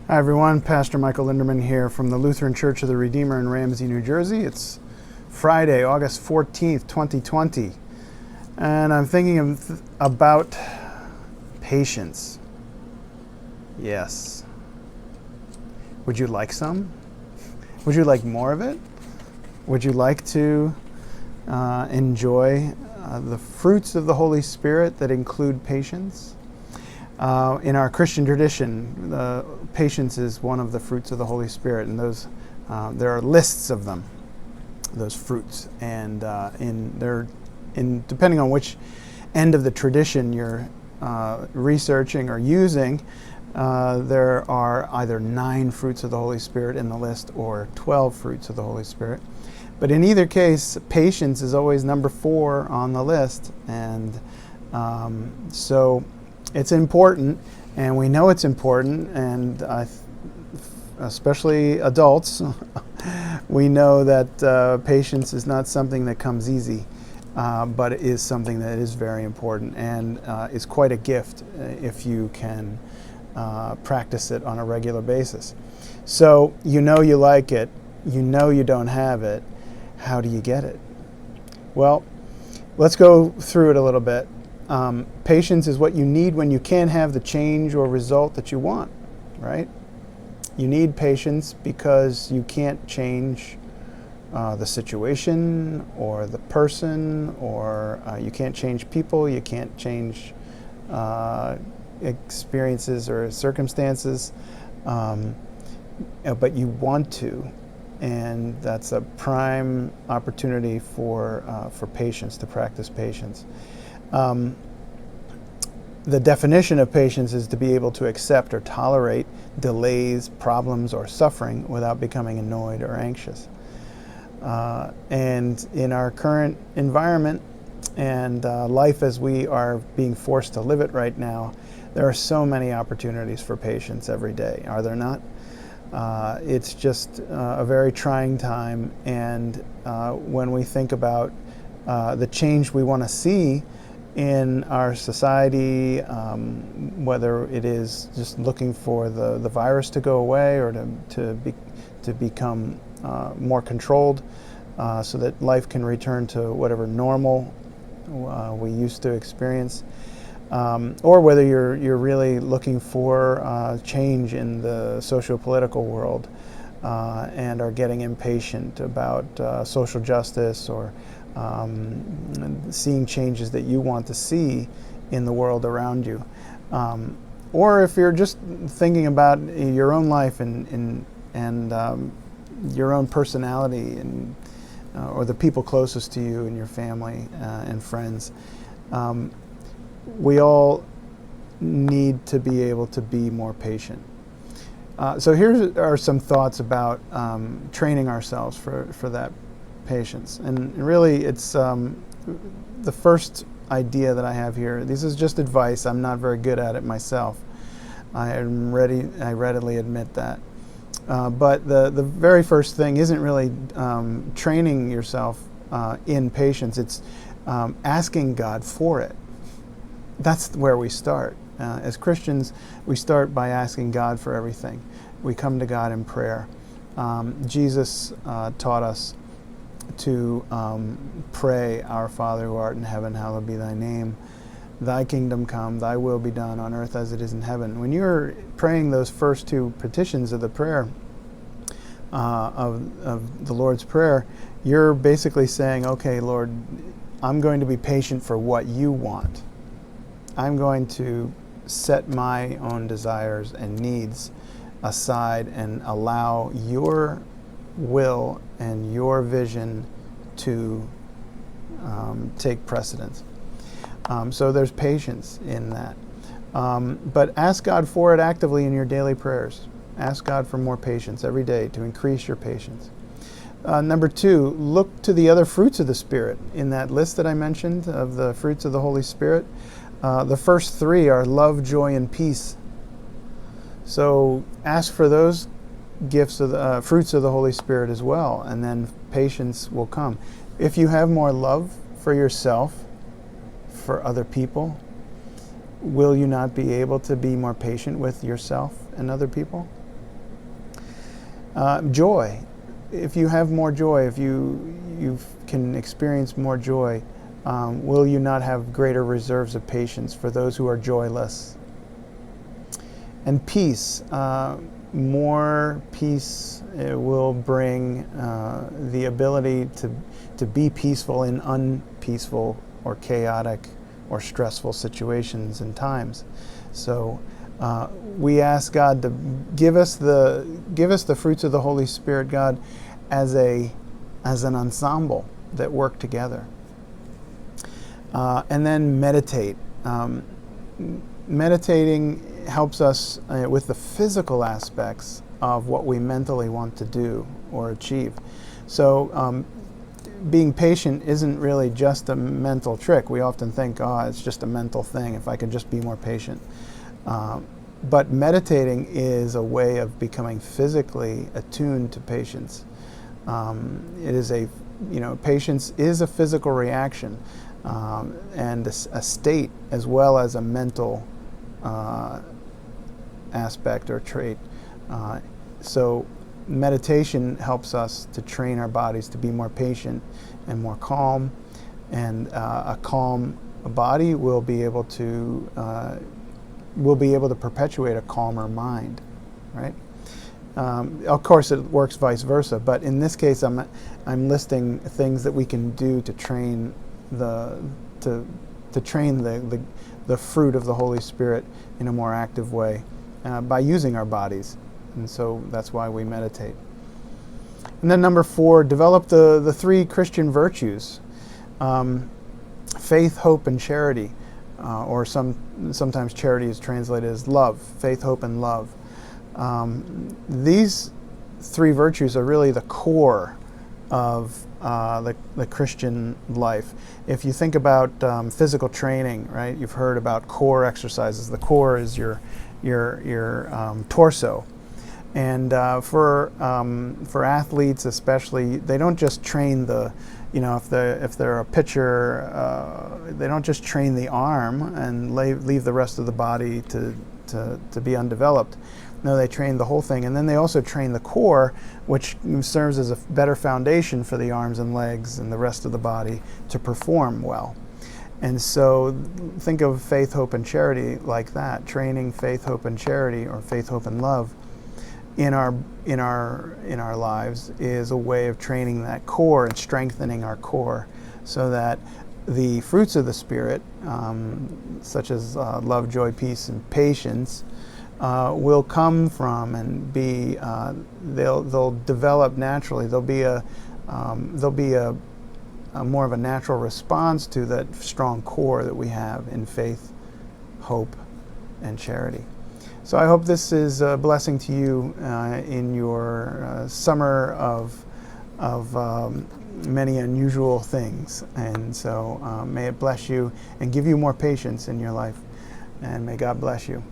Hi everyone, Pastor Michael Linderman here from the Lutheran Church of the Redeemer in Ramsey, New Jersey. It's Friday, August 14th, 2020, and I'm thinking about patience. Yes. Would you like some? Would you like more of it? Would you like to enjoy the fruits of the Holy Spirit that include patience? In our Christian tradition, patience is one of the fruits of the Holy Spirit, and those there are lists of them, those fruits, and depending on which end of the tradition you're researching or using, there are either 9 fruits of the Holy Spirit in the list or 12 fruits of the Holy Spirit. But in either case, patience is always number 4 on the list, and so it's important, and we know it's important, and especially adults, we know that patience is not something that comes easy, but it is something that is very important, and is quite a gift if you can practice it on a regular basis. So you know you like it, you know you don't have it. How do you get it? Well, let's go through it a little bit. Patience is what you need when you can't have the change or result that you want, right? You need patience because you can't change the situation or the person, or you can't change people, you can't change experiences or circumstances, but you want to. And that's a prime opportunity for patience, to practice patience. The definition of patience is to be able to accept or tolerate delays, problems, or suffering without becoming annoyed or anxious. And in our current environment and life as we are being forced to live it right now, there are so many opportunities for patience every day, are there not? It's just a very trying time, and when we think about the change we want to see in our society, whether it is just looking for the virus to go away or to become more controlled, so that life can return to whatever normal we used to experience, or whether you're really looking for change in the socio-political world and are getting impatient about social justice, or seeing changes that you want to see in the world around you. Or if you're just thinking about your own life and your own personality, and or the people closest to you and your family and friends, we all need to be able to be more patient. So here are some thoughts about training ourselves for that patience. And really, it's the first idea that I have here. This is just advice. I'm not very good at it myself. I readily admit that. But the very first thing isn't really training yourself in patience. It's asking God for it. That's where we start. As Christians, we start by asking God for everything. We come to God in prayer. Jesus taught us to pray, "Our Father who art in heaven, hallowed be thy name. Thy kingdom come, thy will be done on earth as it is in heaven." When you're praying those first 2 petitions of the prayer, of the Lord's Prayer, you're basically saying, okay, Lord, I'm going to be patient for what you want. I'm going to set my own desires and needs aside and allow your will and your vision to take precedence. So there's patience in that. But ask God for it actively in your daily prayers. Ask God for more patience every day to increase your patience. Number 2, look to the other fruits of the Spirit. In that list that I mentioned of the fruits of the Holy Spirit, the first 3 are love, joy, and peace. So ask for those gifts of the fruits of the Holy Spirit as well, and then patience will come. If you have more love for yourself, for other people, will you not be able to be more patient with yourself and other people? Joy. If you have more joy, if you can experience more joy, will you not have greater reserves of patience for those who are joyless? And peace. More peace will bring the ability to be peaceful in unpeaceful or chaotic or stressful situations and times. So we ask God to give us the fruits of the Holy Spirit, God, as an ensemble that work together. And then meditate. Meditating helps us with the physical aspects of what we mentally want to do or achieve. So being patient isn't really just a mental trick. We often think, oh, it's just a mental thing, if I could just be more patient. But meditating is a way of becoming physically attuned to patience. It is patience is a physical reaction and a state as well as a mental aspect or trait. So meditation helps us to train our bodies to be more patient and more calm, and a calm body will be able to perpetuate a calmer mind, right? Of course, it works vice versa, but in this case, I'm listing things that we can do to train the fruit of the Holy Spirit in a more active way by using our bodies, and so that's why we meditate. And then number 4, develop the 3 Christian virtues: faith, hope, and charity, or sometimes charity is translated as love. Faith, hope, and love. These 3 virtues are really the core of the Christian life. If you think about physical training, right? You've heard about core exercises. The core is your torso, and for athletes especially, they don't just train if they're a pitcher, they don't just train the arm and leave the rest of the body to be undeveloped. No, they train the whole thing, and then they also train the core, which serves as a better foundation for the arms and legs and the rest of the body to perform well. And so think of faith, hope, and charity like that. Training faith, hope, and charity, or faith, hope, and love in our lives is a way of training that core and strengthening our core, so that the fruits of the Spirit, such as love, joy, peace, and patience, will come from and be. They'll develop naturally. There'll be a more of a natural response to that strong core that we have in faith, hope, and charity. So I hope this is a blessing to you in your summer of many unusual things. And so may it bless you and give you more patience in your life. And may God bless you.